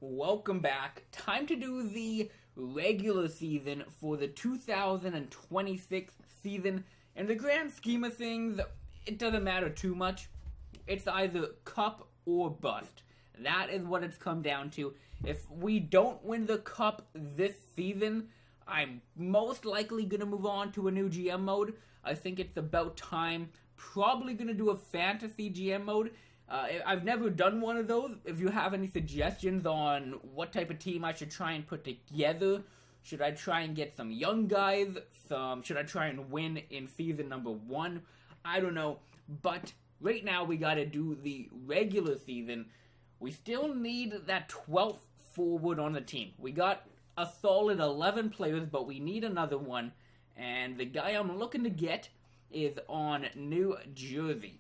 welcome back. Time to do the regular season for the 2026 season. In the grand scheme of things, it doesn't matter too much. It's either cup or bust. That is what it's come down to. If we don't win the cup this season, I'm most likely going to move on to a new GM mode. I think it's about time. Probably going to do a fantasy GM mode. I've never done one of those. If you have any suggestions on what type of team I should try and put together, should I try and get some young guys? Should I try and win in season number 1? I don't know. But right now we got to do the regular season. We still need that 12th forward on the team. We got a solid 11 players, but we need another one. And the guy I'm looking to get is on New Jersey.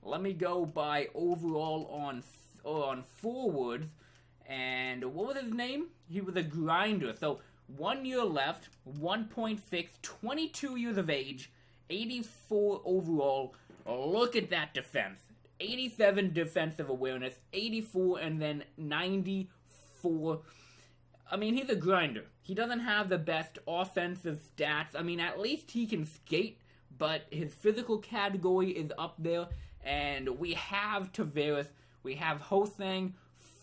Let me go by overall on forwards. And what was his name? He was a grinder. So 1 year left, 1.6, 22 years of age, 84 overall. Look at that defense. 87 defensive awareness, 84, and then 94. I mean, he's a grinder. He doesn't have the best offensive stats. I mean, at least he can skate, but his physical category is up there. And we have Tavares, we have Hosang,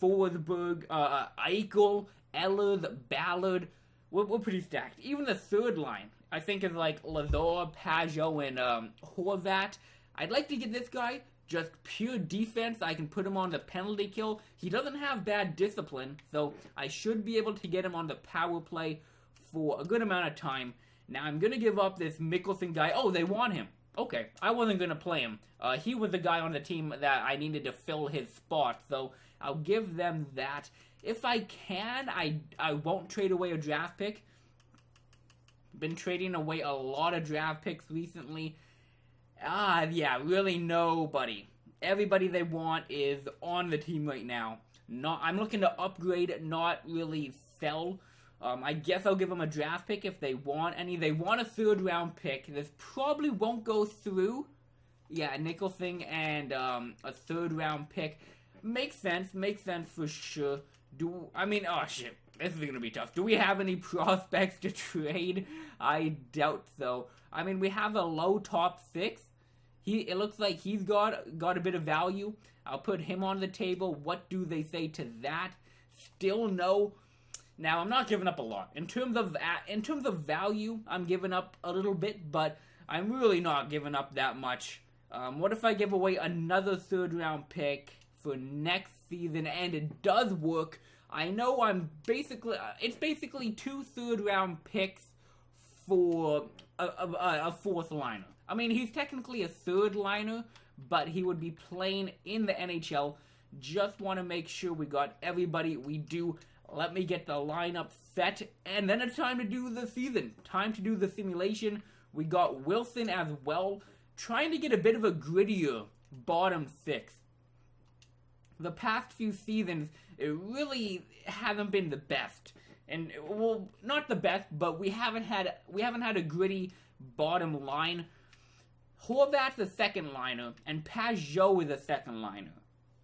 Forsberg, Eichel, Ehlers, Ballard. We're pretty stacked. Even the third line, I think, is like Lazar, Pajot, and Horvat. I'd like to get this guy. Just pure defense. I can put him on the penalty kill. He doesn't have bad discipline, so I should be able to get him on the power play for a good amount of time. Now, I'm going to give up this Mikkelsen guy. Oh, they want him. Okay, I wasn't going to play him. He was the guy on the team that I needed to fill his spot, so I'll give them that. If I can, I won't trade away a draft pick. Been trading away a lot of draft picks recently. Yeah, really nobody. Everybody they want is on the team right now. I'm looking to upgrade, not really sell. I guess I'll give them a draft pick if they want any. They want a third round pick. This probably won't go through. Yeah, Nicholson and a third round pick. Makes sense for sure. Oh shit, this is gonna be tough. Do we have any prospects to trade? I doubt so. I mean, we have a low top 6. It looks like he's got a bit of value. I'll put him on the table. What do they say to that? Still no. Now, I'm not giving up a lot. In terms of value, I'm giving up a little bit, but I'm really not giving up that much. What if I give away another third round pick for next season and it does work? I know it's basically 2 third round picks for a fourth liner. I mean, he's technically a third liner, but he would be playing in the NHL. Just want to make sure we got everybody we do. Let me get the lineup set, and then it's time to do the season. Time to do the simulation. We got Wilson as well, trying to get a bit of a grittier bottom 6. The past few seasons, it really hasn't been the best. And, well, not the best, but we haven't had a gritty bottom line. Horvat's a second liner, and Pajot is a second liner.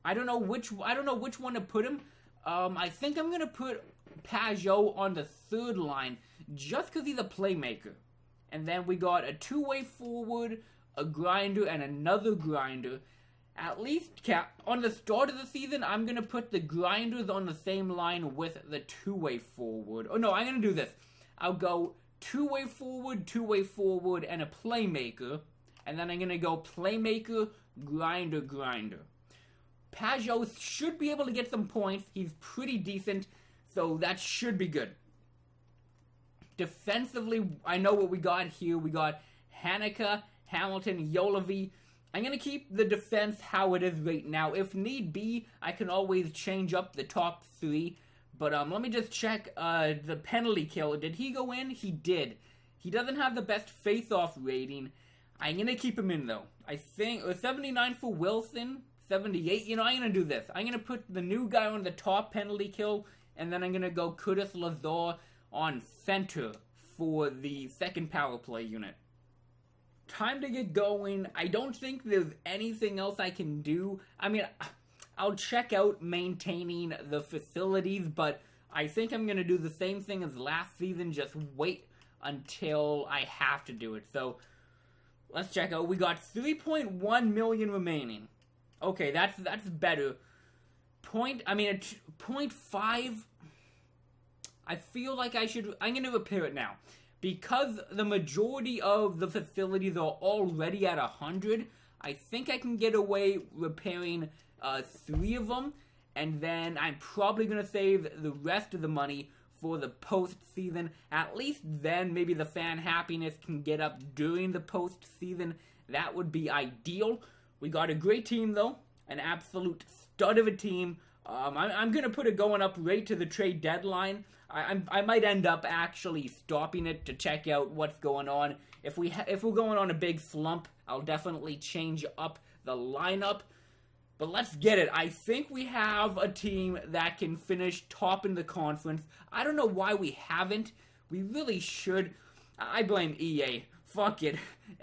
I don't know which one to put him. I think I'm gonna put Pajot on the third line just because he's a playmaker. And then we got a 2-way forward, a grinder, and another grinder. At least on the start of the season, I'm gonna put the grinders on the same line with the 2-way forward. Oh no, I'm gonna do this. I'll go 2-way forward, and a playmaker. And then I'm going to go playmaker, grinder. Pajot should be able to get some points. He's pretty decent, so that should be good. Defensively, I know what we got here. We got Hanika, Hamilton, Yolovi. I'm going to keep the defense how it is right now. If need be, I can always change up the top 3. But let me just check the penalty kill. Did he go in? He did. He doesn't have the best face-off rating. I'm going to keep him in, though. I think 79 for Wilson, 78. I'm going to do this. I'm going to put the new guy on the top penalty kill, and then I'm going to go Curtis Lazar on center for the second power play unit. Time to get going. I don't think there's anything else I can do. I mean, I'll check out maintaining the facilities, but I think I'm going to do the same thing as last season, just wait until I have to do it. So, let's check out. We got 3.1 million remaining. Okay, that's better. 0.5, I feel like I'm going to repair it now. Because the majority of the facilities are already at 100, I think I can get away repairing 3 of them, and then I'm probably going to save the rest of the money for the postseason. At least then maybe the fan happiness can get up during the postseason. That would be ideal. We got a great team though, an absolute stud of a team. I'm going to put it going up right to the trade deadline. I might end up actually stopping it to check out what's going on. If we're going on a big slump, I'll definitely change up the lineup. But let's get it. I think we have a team that can finish top in the conference. I don't know why we haven't. We really should. I blame EA. Fuck it.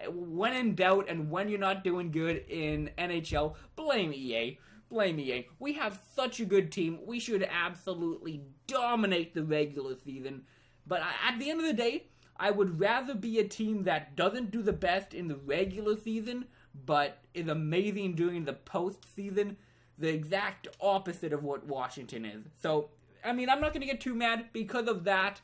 When in doubt and when you're not doing good in NHL, blame EA. Blame EA. We have such a good team. We should absolutely dominate the regular season. But at the end of the day, I would rather be a team that doesn't do the best in the regular season, but is amazing during the postseason. The exact opposite of what Washington is. So, I mean, I'm not going to get too mad because of that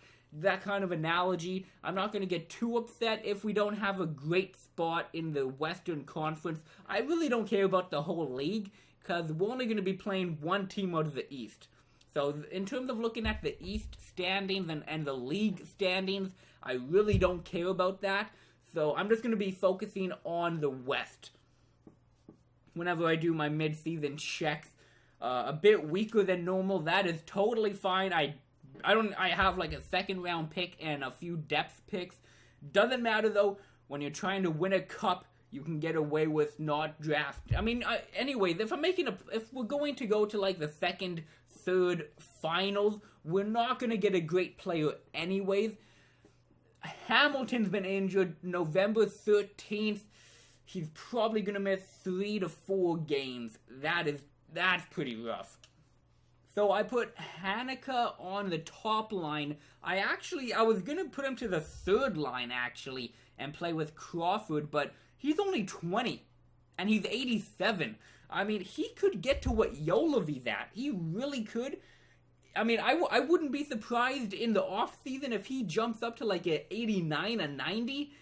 kind of analogy. I'm not going to get too upset if we don't have a great spot in the Western Conference. I really don't care about the whole league, because we're only going to be playing one team out of the East. So, in terms of looking at the East standings and the league standings, I really don't care about that. So, I'm just going to be focusing on the West whenever I do my mid-season checks. A bit weaker than normal, that is totally fine. I have like a second-round pick and a few depth picks. Doesn't matter, though, when you're trying to win a cup, you can get away with not draft. I mean, anyways, if we're going to go to like the second, third finals, we're not going to get a great player anyways. Hamilton's been injured November 13th. He's probably going to miss 3 to 4 games. That's pretty rough. So I put Hanukkah on the top line. I was going to put him to the third line, actually, and play with Crawford, but he's only 20, and he's 87. I mean, he could get to what Jolovi's at. He really could. I mean, I wouldn't be surprised in the offseason if he jumps up to like an 89, a 90.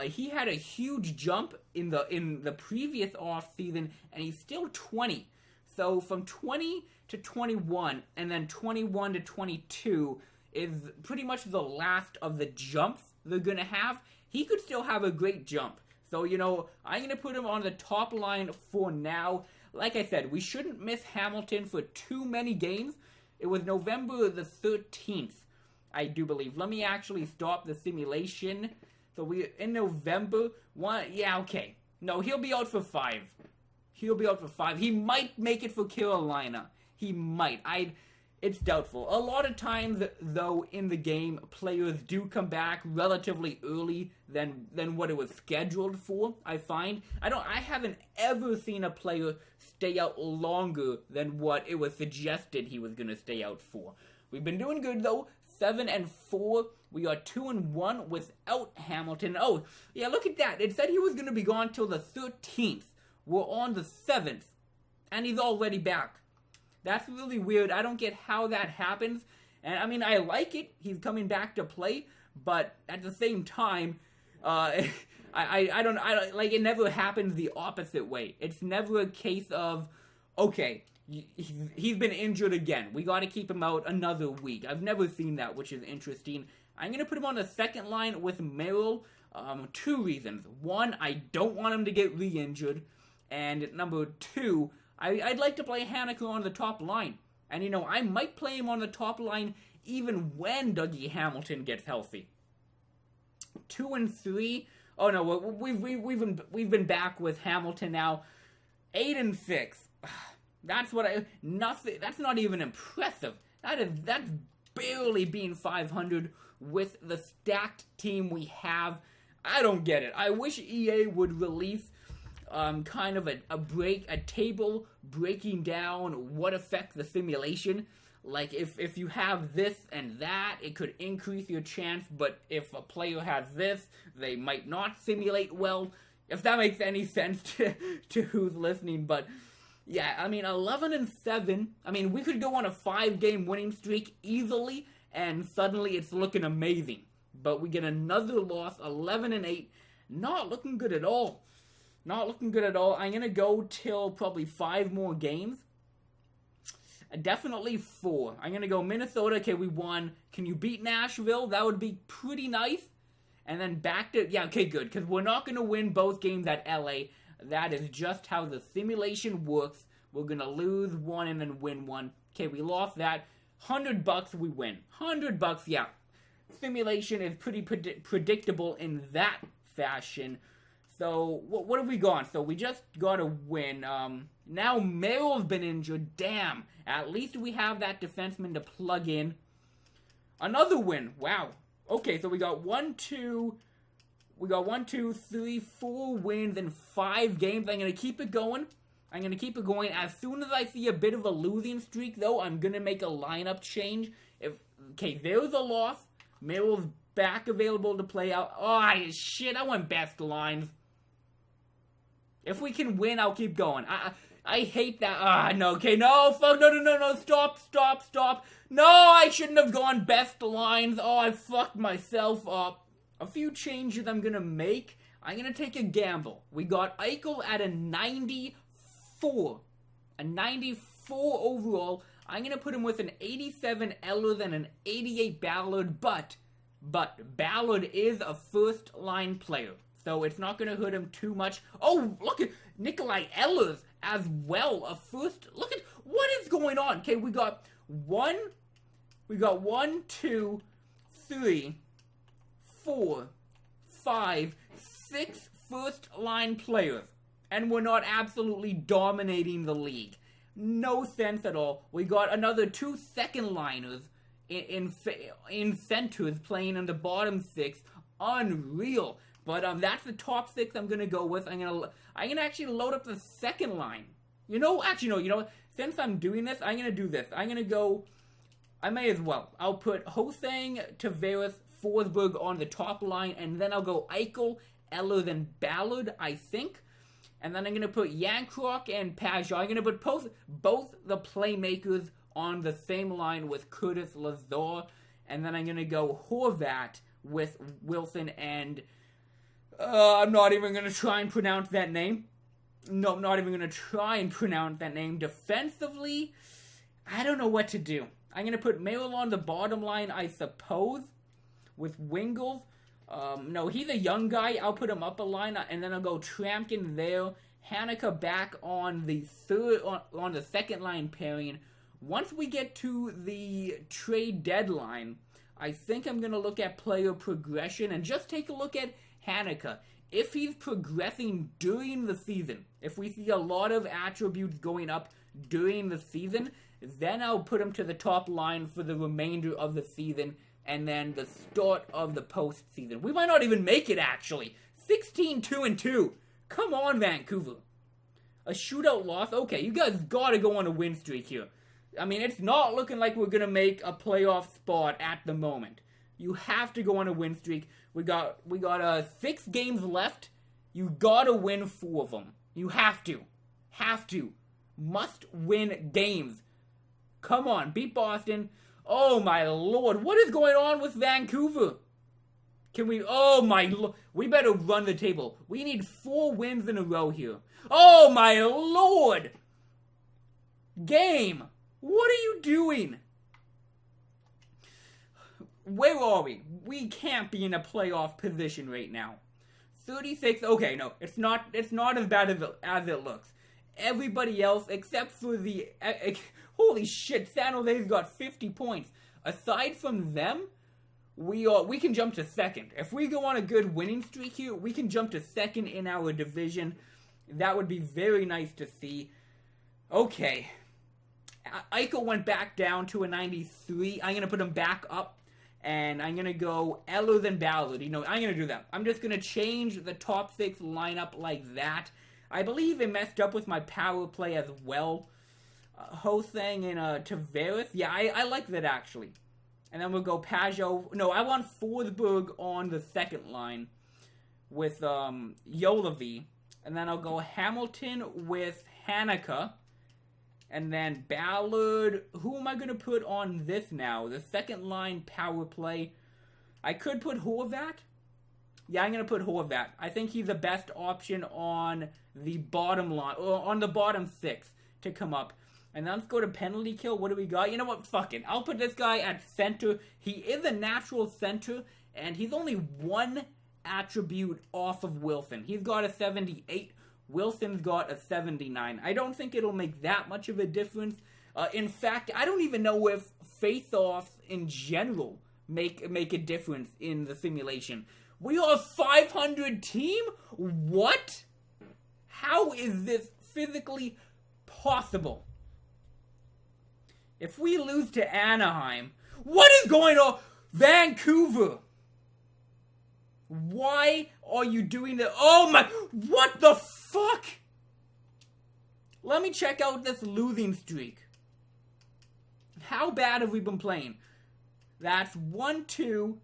He had a huge jump in the previous offseason, and he's still 20. So from 20 to 21, and then 21 to 22 is pretty much the last of the jumps they're going to have. He could still have a great jump. So, I'm going to put him on the top line for now. Like I said, we shouldn't miss Hamilton for too many games. It was November the 13th, I do believe. Let me actually stop the simulation. So, in November, okay. No, he'll be out for 5. He might make it for Carolina. He might. It's doubtful. A lot of times, though, in the game, players do come back relatively early than what it was scheduled for, I find. I haven't ever seen a player stay out longer than what it was suggested he was going to stay out for. We've been doing good, though. 7-4. We are 2-1 without Hamilton. Oh, yeah, look at that. It said he was going to be gone till the 13th. We're on the 7th, and he's already back. That's really weird. I don't get how that happens. And I mean, I like it. He's coming back to play, but at the same time, I don't like it. Never happens the opposite way. It's never a case of, okay, he's been injured again. We got to keep him out another week. I've never seen that, which is interesting. I'm gonna put him on the second line with Merrill. 2 reasons. 1, I don't want him to get re-injured, and number 2. I'd like to play Hanukkah on the top line. And, I might play him on the top line even when Dougie Hamilton gets healthy. 2-3. Oh, no, we've been back with Hamilton now. 8-6. That's not even impressive. That's barely being 500 with the stacked team we have. I don't get it. I wish EA would release kind of a table breaking down what affects the simulation. Like, if you have this and that, it could increase your chance, but if a player has this, they might not simulate well. If that makes any sense to who's listening, but yeah, I mean, 11-7, I mean, we could go on a 5-game winning streak easily, and suddenly it's looking amazing. But we get another loss, 11-8, not looking good at all. Not looking good at all. I'm going to go till probably 5 more games. Definitely 4. I'm going to go Minnesota. Okay, we won. Can you beat Nashville? That would be pretty nice. And then back to... Yeah, okay, good. Because we're not going to win both games at LA. That is just how the simulation works. We're going to lose one and then win one. Okay, we lost that. $100 we win. $100, yeah. Simulation is pretty predictable in that fashion. So, what have we got? So, we just got a win. Now, Merrill's been injured. Damn. At least we have that defenseman to plug in. Another win. Wow. Okay, so we got 1, 2... We got 1, 2, 3, 4 wins in 5 games. I'm going to keep it going. As soon as I see a bit of a losing streak, though, I'm going to make a lineup change. Okay, there's a loss. Merrill's back available to play out. Oh, shit, I want best lines. If we can win, I'll keep going. I hate that. No, okay, no, fuck, no, stop. No, I shouldn't have gone best lines. Oh, I fucked myself up. A few changes I'm going to make. I'm going to take a gamble. We got Eichel at a 94. A 94 overall. I'm going to put him with an 87 Eller and an 88 Ballard, but Ballard is a first-line player, so it's not going to hurt him too much. Oh, look at Nikolai Ehlers as well, a first... Look at... What is going on? Okay, we got 1, 2, 3, 4, 5, 6 first-line players, and we're not absolutely dominating the league. No sense at all. We got another 2 second-liners in centers playing in the bottom 6. Unreal. But that's the top 6 I'm gonna go with. I'm gonna actually load up the second line. You know what? Since I'm doing this, I'm gonna do this. I'm gonna go. I may as well. I'll put Hosang, Tavares, Forsberg on the top line, and then I'll go Eichel, Eller, then Ballard, I think. And then I'm going to put Yankrock and Pajot. I'm going to put both the playmakers on the same line with Curtis Lazar. And then I'm going to go Horvat with Wilson and... I'm not even going to try and pronounce that name. No, I'm not even going to try and pronounce that name. Defensively, I don't know what to do. I'm going to put Merrill on the bottom line, I suppose, with Wingles. No, he's a young guy. I'll put him up a line, and then I'll go Trampkin there. Hanukkah back on the on the second line pairing. Once we get to the trade deadline, I think I'm going to look at player progression and just take a look at Hanukkah. If he's progressing during the season, if we see a lot of attributes going up during the season, then I'll put him to the top line for the remainder of the season and then the start of the postseason. We might not even make it, actually. 16-2-2. Come on, Vancouver. A shootout loss? Okay, you guys gotta go on a win streak here. I mean, it's not looking like we're gonna make a playoff spot at the moment. You have to go on a win streak. We got 6 games left. You gotta win 4 of them. You have to. Must win games. Come on, beat Boston. Oh my lord, what is going on with Vancouver? Oh my lord, we better run the table. We need 4 wins in a row here. Oh my lord! Game, what are you doing? Where are we? We can't be in a playoff position right now. 36, okay, no, it's not as bad as it looks. Everybody else, except for the... holy shit, San Jose's got 50 points. Aside from them, we can jump to second. If we go on a good winning streak here, we can jump to second in our division. That would be very nice to see. Okay. Eichel went back down to a 93. I'm going to put him back up. And I'm going to go Eller than Ballard. I'm going to do that. I'm just going to change the top 6 lineup like that. I believe it messed up with my power play as well. Hosang and Tavares. Yeah, I like that actually. And then we'll go Pajot. No, I want Forsberg on the second line with Yolovy. And then I'll go Hamilton with Hanukkah. And then Ballard. Who am I going to put on this now? The second line power play. I could put Horvat. Yeah, I'm going to put Horvat. I think he's the best option on the bottom line. Or on the bottom six to come up. And then let's go to penalty kill. What do we got? You know what? Fuck it. I'll put this guy at center. He is a natural center. And he's only one attribute off of Wilson. He's got a 78. Wilson's got a 79. I don't think it'll make that much of a difference. In fact, I don't even know if face-offs in general make a difference in the simulation. We are a 500 team? What? How is this physically possible? If we lose to Anaheim, what is going on? Vancouver! Why are you doing that? Oh my, what the fuck? Let me check out this losing streak. How bad have we been playing? That's 1, 2,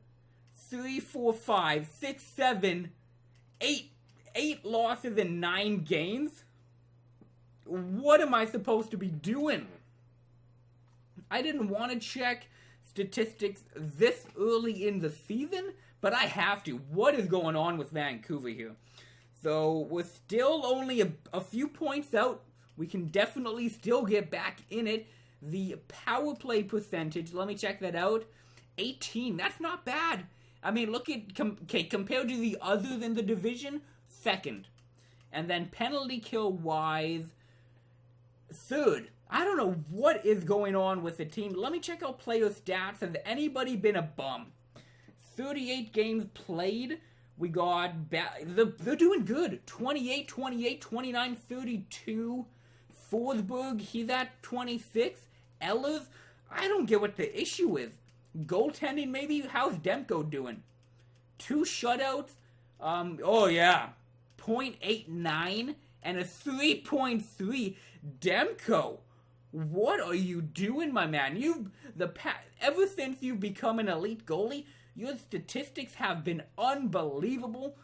3, 4, 5, 6, 7, 8 losses in 9 games? What am I supposed to be doing? I didn't want to check statistics this early in the season, but I have to. What is going on with Vancouver here? So, we're still only a few points out. We can definitely still get back in it. The power play percentage, let me check that out. 18, that's not bad. I mean, look at, compared to the others in the division, second. And then penalty kill-wise, third. I don't know what is going on with the team. Let me check out player stats. Has anybody been a bum? 38 games played. We got... They're doing good. 28, 28, 29, 32. Forsberg, he's at 26. Ehlers, I don't get what the issue is. Goaltending, maybe? How's Demko doing? 2 shutouts. Oh yeah. 0.89 and a 3.3. Demko, what are you doing, my man? Ever since you've become an elite goalie, your statistics have been unbelievable.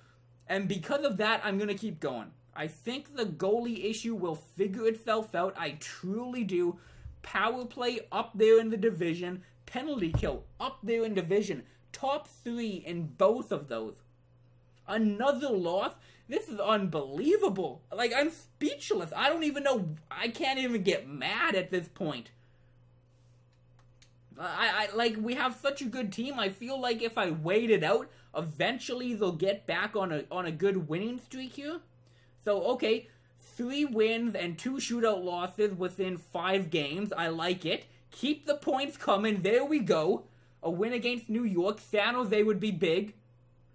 And because of that, I'm going to keep going. I think the goalie issue will figure itself out. I truly do. Power play up there in the division. Penalty kill up there in division. Top 3 in both of those. Another loss? This is unbelievable. Like, I'm speechless. I don't even know. I can't even get mad at this point. Like, we have such a good team. I feel like if I wait it out, eventually they'll get back on a good winning streak here. So, okay, 3 wins and 2 shootout losses within 5 games. I like it. Keep the points coming. There we go. A win against New York. San Jose would be big.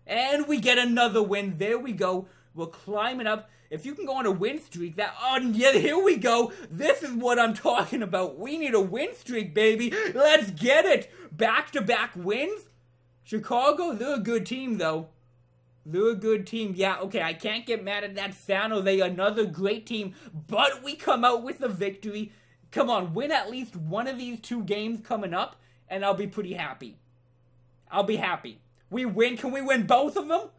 And we get another win. There we go. We're climbing up. If you can go on a win streak, yeah, here we go. This is what I'm talking about. We need a win streak, baby. Let's get it. Back-to-back wins. Chicago, they're a good team, though. They're a good team. Yeah, okay, I can't get mad at that. San Jose, another great team. But we come out with a victory. Come on, win at least one of these 2 games coming up, and I'll be pretty happy. I'll be happy. We win. Can we win both of them?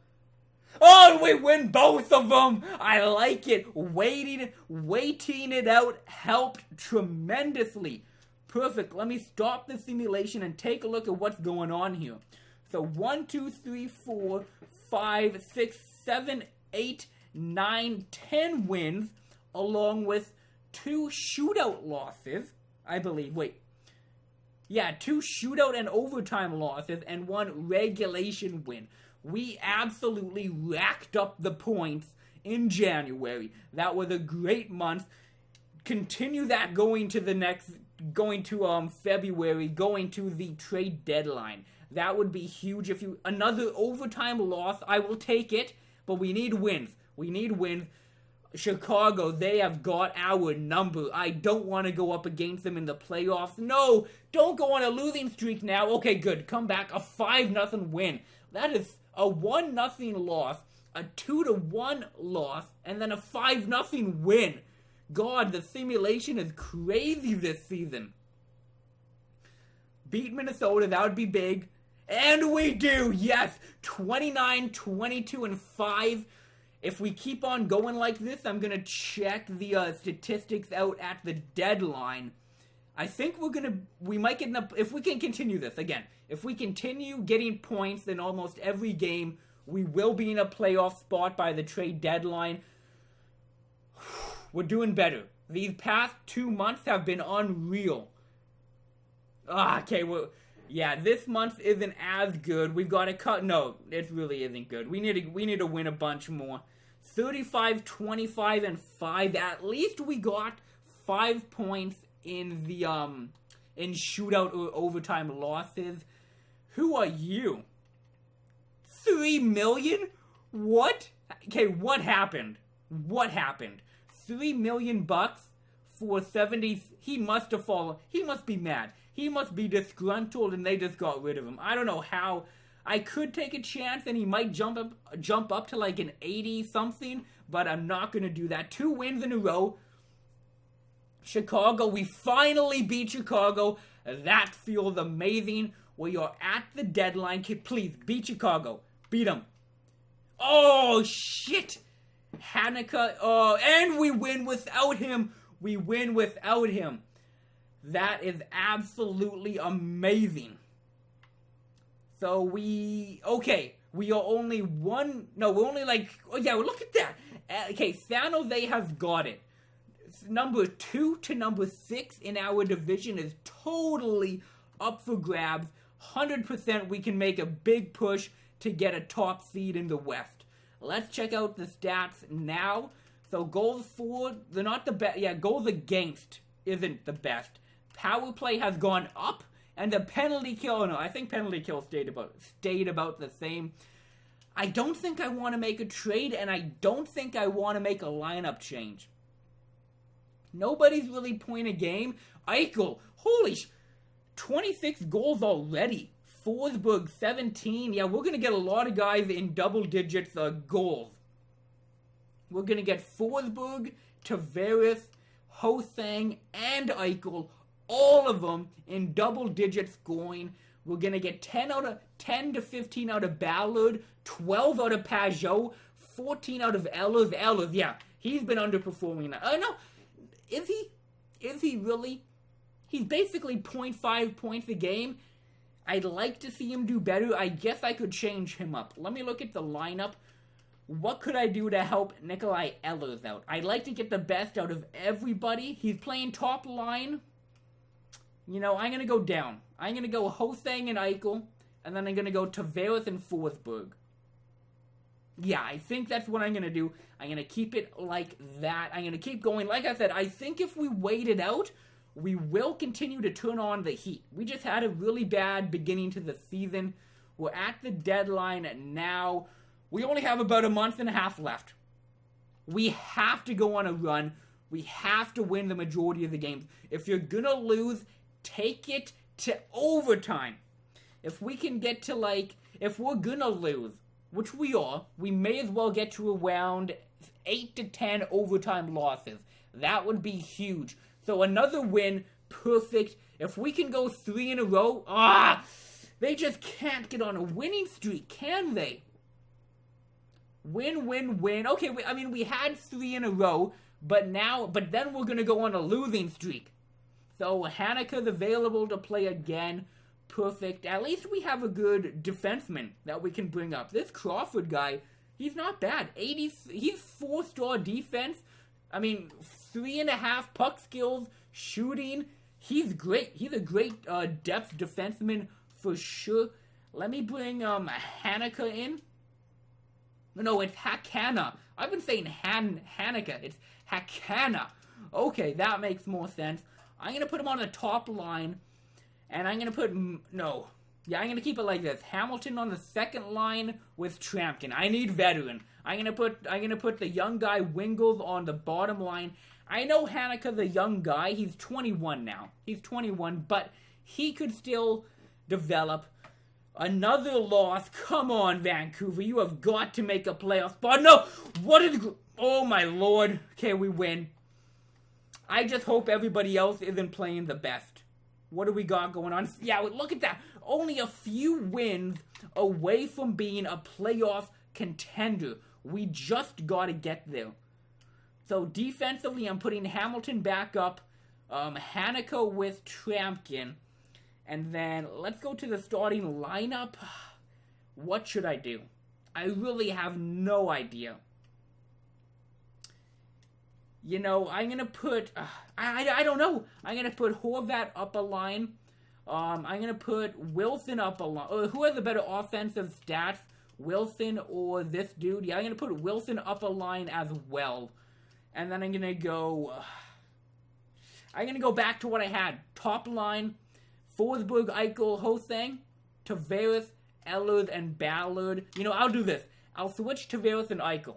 Oh, we win both of them. I like it. Waiting it out helped tremendously. Perfect. Let me stop the simulation and take a look at what's going on here. So 1, 2, 3, 4, 5, 6, 7, 8, 9, 10 wins, along with 2 shootout losses, I believe. Wait. Yeah, 2 shootout and overtime losses and 1 regulation win. We absolutely racked up the points in January. That was a great month. Continue that going to February, going to the trade deadline. That would be huge. Another overtime loss, I will take it, but we need wins. We need wins. Chicago, they have got our number. I don't want to go up against them in the playoffs. No, don't go on a losing streak now. Okay, good. Come back. A 5-0 win. That is a 1-0 loss a 2-1 loss, and then a 5-0 win. God, the simulation is crazy this season. Beat Minnesota, that would be big. And we do, yes! 29, 22, and 5. If we keep on going like this, I'm going to check the statistics out at the deadline. I think we might get if we can continue this, again, if we continue getting points in almost every game, we will be in a playoff spot by the trade deadline. We're doing better. These past 2 months have been unreal. Okay, well, yeah, this month isn't as good. We've got to cut. No, it really isn't good. We need to win a bunch more. 35, 25, and 5. At least we got 5 points in the in shootout or overtime losses. Who are you? 3 million? What? Okay, what happened? What happened? $3 million for 70. He must have fallen. He must be mad. He must be disgruntled and they just got rid of him. I don't know how. I could take a chance and he might jump up to like an 80 something, but I'm not going to do that. 2 wins in a row. Chicago, we finally beat Chicago. That feels amazing. We are at the deadline. Please, beat Chicago. Beat them. Oh, shit. Hanukkah. Oh, and we win without him. We win without him. That is absolutely amazing. So we are only one, no, we're only like, oh yeah, look at that. Okay, San Jose has got it. Number 2 to number 6 in our division is totally up for grabs. 100% we can make a big push to get a top seed in the West. Let's check out the stats now. So goals for, they're not the best. Yeah, goals against isn't the best. Power play has gone up, and the penalty kill, no, I think penalty kill stayed about the same. I don't think I want to make a trade, and I don't think I want to make a lineup change. Nobody's really point a game. Eichel, 26 goals already. Forsberg, 17. Yeah, we're going to get a lot of guys in double digits goals. We're going to get Forsberg, Tavares, Ho-Sang, and Eichel, all of them in double digits scoring. We're going to get 10 to 15 out of Ballard, 12 out of Pajot, 14 out of Ehlers. Ehlers, yeah, he's been underperforming. No, is he really? He's basically 0.5 points a game. I'd like to see him do better. I guess I could change him up. Let me look at the lineup. What could I do to help Nikolai Ehlers out? I'd like to get the best out of everybody. He's playing top line. You know, I'm going to go down. I'm going to go Ho-Sang and Eichel, and then I'm going to go Tavares and Forsberg. Yeah, I think that's what I'm going to do. I'm going to keep it like that. I'm going to keep going. Like I said, I think if we wait it out, we will continue to turn on the heat. We just had a really bad beginning to the season. We're at the deadline now. We only have about a month and a half left. We have to go on a run. We have to win the majority of the games. If you're going to lose, take it to overtime. If we can get to if we're going to lose, which we are, we may as well get to around 8 to 10 overtime losses. That would be huge. So another win, perfect. If we can go 3 in a row, they just can't get on a winning streak, can they? Win, win, win. Okay, we had 3 in a row, but then we're going to go on a losing streak. So Hanukkah's available to play again. Perfect. At least we have a good defenseman that we can bring up. This Crawford guy, he's not bad. He's 4-star defense. 3.5 puck skills, shooting. He's great. He's a great depth defenseman for sure. Let me bring Hanukkah in. No, it's Hakanna. I've been saying Hanukkah. It's Hakanna. Okay, that makes more sense. I'm going to put him on the top line. And I'm going to I'm going to keep it like this. Hamilton on the second line with Trampkin. I need veteran. I'm going to put the young guy Wingles on the bottom line. I know Hanukkah's a young guy. He's 21 now. He's 21, but he could still develop. Another loss. Come on, Vancouver. You have got to make a playoff spot. No! What is... Oh, my Lord. Okay, we win. I just hope everybody else isn't playing the best. What do we got going on? Yeah, look at that. Only a few wins away from being a playoff contender. We just got to get there. So, defensively, I'm putting Hamilton back up. Haneke with Trampkin. And then, let's go to the starting lineup. What should I do? I really have no idea. You know, I'm going to put... I don't know. I'm going to put Horvat up a line. I'm going to put Wilson up a line. Who has the better offensive stats? Wilson or this dude? Yeah, I'm going to put Wilson up a line as well. And then I'm going to go... I'm going to go back to what I had. Top line, Forsberg, Eichel, Hosang, Tavares, Ehlers, and Ballard. You know, I'll do this. I'll switch Tavares and Eichel.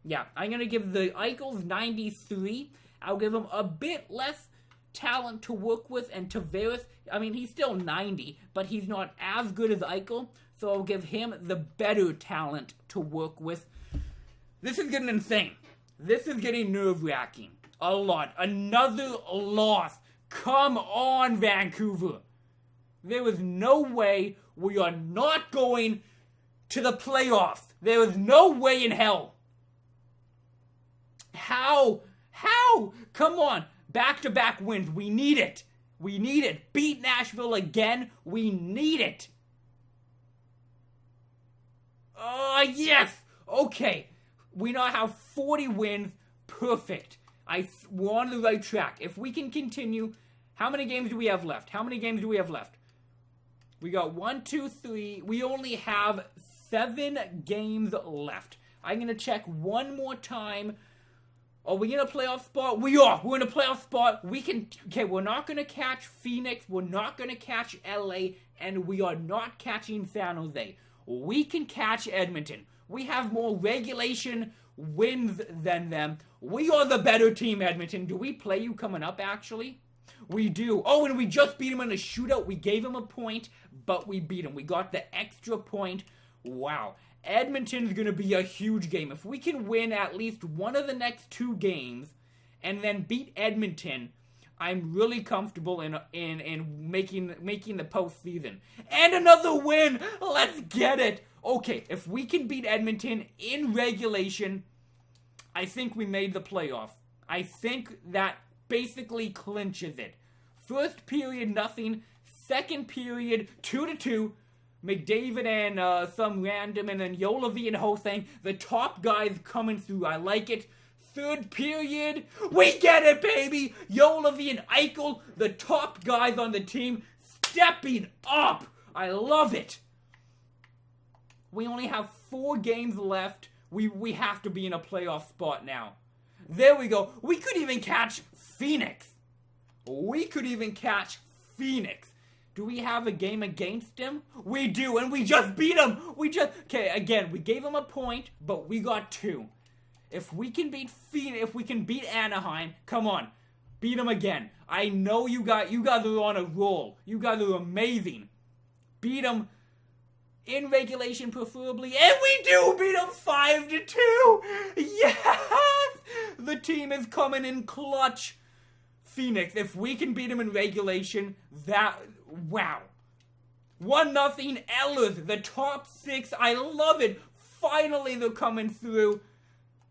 Yeah, I'm going to give the Eichels 93. I'll give him a bit less talent to work with. And Tavares, I mean, he's still 90, but he's not as good as Eichel. So I'll give him the better talent to work with. This is getting insane. This is getting nerve-wracking. A lot. Another loss. Come on, Vancouver. There is no way we are not going to the playoffs. There is no way in hell. How? Come on. Back-to-back wins. We need it. We need it. Beat Nashville again. We need it. Yes. Okay. We now have 40 wins. Perfect. We're on the right track. If we can continue, how many games do we have left? We got 1, 2, 3. We only have 7 games left. I'm going to check one more time. Are we in a playoff spot? We are. We're in a playoff spot. We can... Okay, we're not going to catch Phoenix. We're not going to catch LA. And we are not catching San Jose. We can catch Edmonton. We have more regulation wins than them. We are the better team, Edmonton. Do we play you coming up, actually? We do. Oh, and we just beat him in a shootout. We gave him a point, but we beat him. We got the extra point. Wow. Edmonton's going to be a huge game. If we can win at least one of the next 2 games and then beat Edmonton, I'm really comfortable in making the postseason. And another win! Let's get it! Okay, if we can beat Edmonton in regulation, I think we made the playoff. I think that basically clinches it. First period, nothing. Second period, 2-2. McDavid and some random, and then Yolovy and Hosang. The top guys coming through. I like it. Third period, we get it, baby! Yolovy and Eichel, the top guys on the team, stepping up. I love it. We only have 4 games left. We have to be in a playoff spot now. There we go. We could even catch Phoenix. Do we have a game against him? We do, and we just beat him. Okay, again, we gave him a point, but we got 2. If we can beat Phoenix, if we can beat Anaheim, come on, beat them again. I know you guys are on a roll. You guys are amazing. Beat them in regulation, preferably, and we do beat them 5-2. Yes, the team is coming in clutch. Phoenix, if we can beat them in regulation, wow. 1-0 Ehlers, the top 6. I love it. Finally, they're coming through.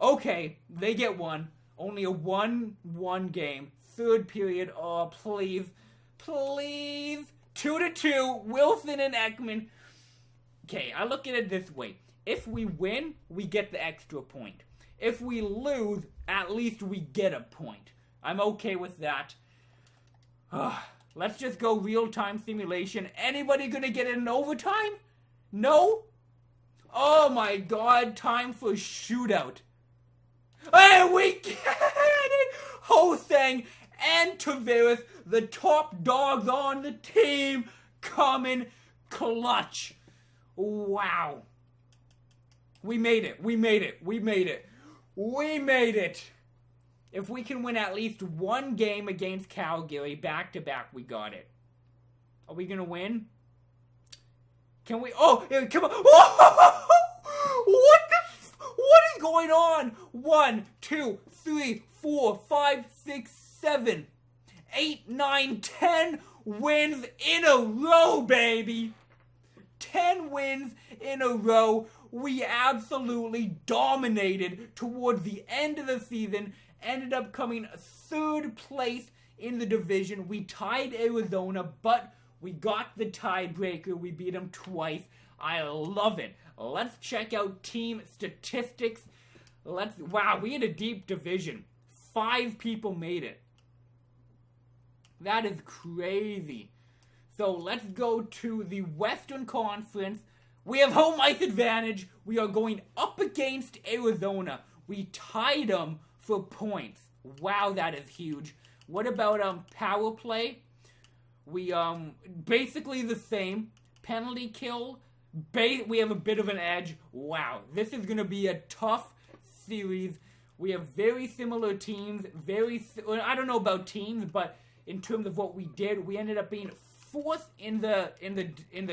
Okay, they get 1. Only a 1-1 game. Third period. Oh, please. 2-2. Wilson and Ekman. Okay, I look at it this way. If we win, we get the extra point. If we lose, at least we get a point. I'm okay with that. Let's just go real-time simulation. Anybody gonna get it in overtime? No? Oh my god, time for shootout. And we get it! Hosang and Tavares, the top dogs on the team, coming clutch. Wow. We made it. If we can win at least 1 game against Calgary back-to-back, we got it. Are we going to win? Can we? Oh, yeah, come on. Oh, what is going on? 1, 2, 3, 4, 5, 6, 7, 8, 9, 10 wins in a row, baby. 10 wins in a row. We absolutely dominated towards the end of the season. Ended up coming 3rd place in the division. We tied Arizona, but we got the tiebreaker. We beat them twice. I love it. Let's check out team statistics. Wow, we had a deep division. 5 people made it. That is crazy. So let's go to the Western Conference. We have home ice advantage. We are going up against Arizona. We tied them for points. Wow, that is huge. What about power play? We basically the same. Penalty kill. We have a bit of an edge. Wow, this is gonna be a tough series. We have very similar teams. I don't know about teams, but in terms of what we did, we ended up being 4th in the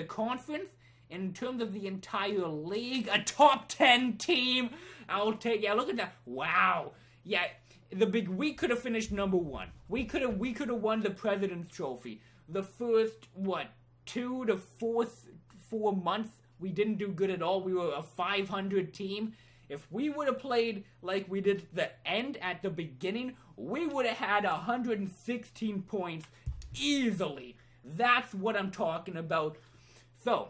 conference. In terms of the entire league, a top 10 team. Look at that. Wow. Yeah, we could have finished number 1. We could have won the President's Trophy. The first 2 to 4 months, we didn't do good at all. We were a 500 team. If we would have played like we did at the end at the beginning, we would have had 116 points easily. That's what I'm talking about. So,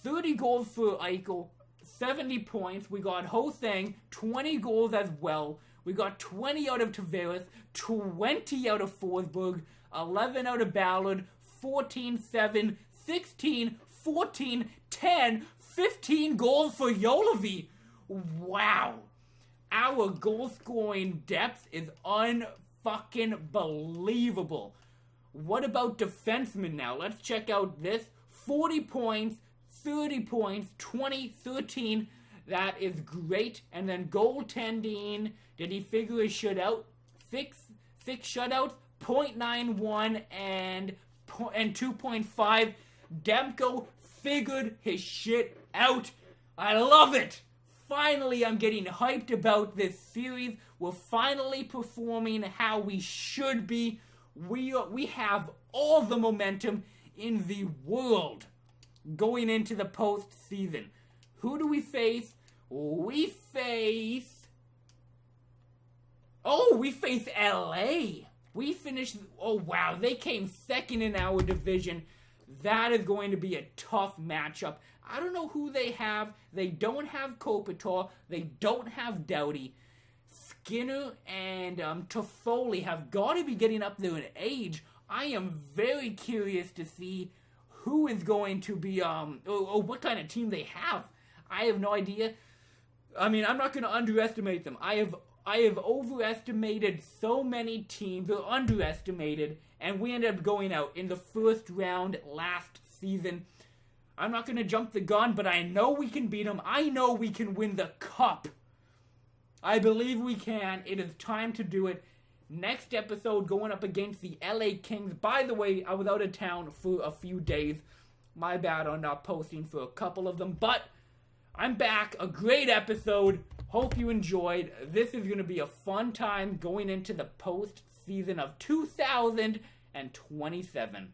30 goals for Eichel, 70 points. We got Ho-Sang, 20 goals as well. We got 20 out of Tavares, 20 out of Forsberg, 11 out of Ballard, 14, 7, 16, 14, 10, 15 goals for Yolovy. Wow. Our goal scoring depth is unfucking believable. What about defensemen now? Let's check out this. 40 points, 30 points, 20, 13. That is great. And then goaltending. Did he figure his shit out? Six shutouts, 0.91 and 2.5. Demko figured his shit out. I love it. Finally, I'm getting hyped about this series. We're finally performing how we should be. We have all the momentum in the world going into the postseason. Who do we face? We face LA. We finished. Oh wow, they came 2nd in our division. That is going to be a tough matchup. I don't know who they have. They don't have Kopitar. They don't have Doughty. Skinner and Toffoli have got to be getting up there in age. I am very curious to see who is going to be, or what kind of team they have. I have no idea. I mean, I'm not going to underestimate them. I have overestimated so many teams, or underestimated, and we ended up going out in the first round last season. I'm not going to jump the gun, but I know we can beat them. I know we can win the cup. I believe we can. It is time to do it. Next episode, going up against the LA Kings. By the way, I was out of town for a few days. My bad on not posting for a couple of them, but I'm back. A great episode. Hope you enjoyed. This is going to be a fun time going into the postseason of 2027.